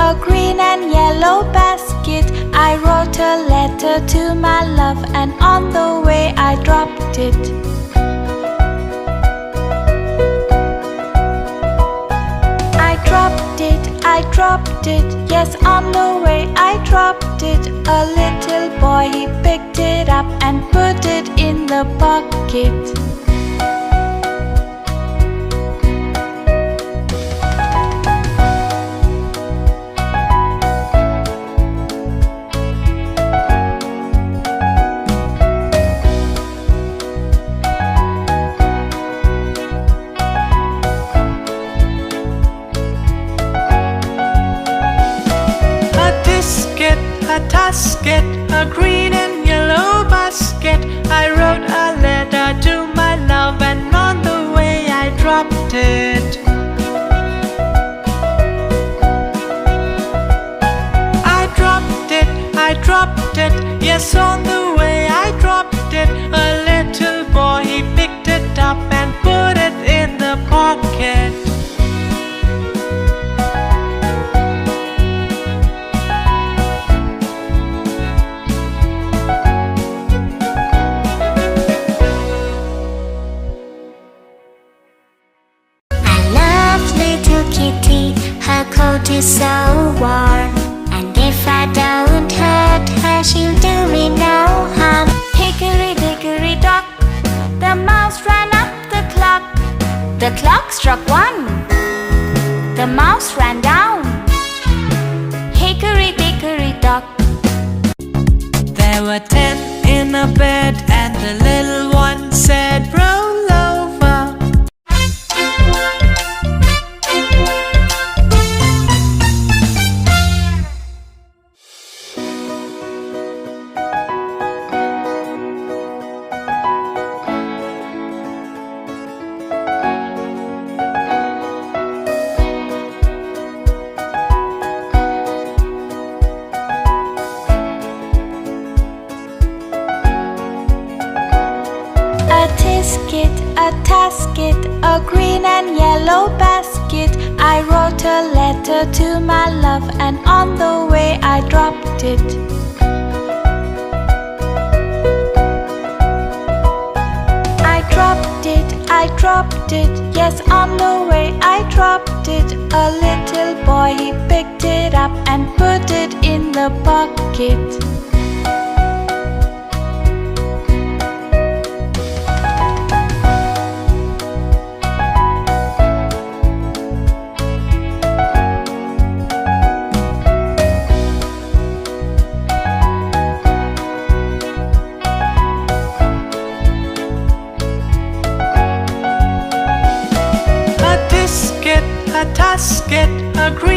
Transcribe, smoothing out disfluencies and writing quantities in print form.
a green and yellow basket. I wrote a letter to my love, and on the way I dropped it. I dropped it, yes, on the way I dropped it. A little boy, he picked it up and put it in the pocket. A tasket, a green and yellow basket. I wrote a letter to my love, and on the way I dropped it. I dropped it, yes, on the way I dropped it. A little boy, he picked it up and put it in the pocket. Her coat is so warm, and if I don't hurt her, she'll do me no harm. Hickory dickory dock, the mouse ran up the clock. The clock struck 1, the mouse ran down. Hickory dickory dock. There were 10 in a bed, and the little one said, roll over. A tasket, a green and yellow basket. I wrote a letter to my love, and on the way I dropped it. I dropped it, yes, on the way I dropped it. A little boy, he picked it up and put it in the pocket. A tasket, a green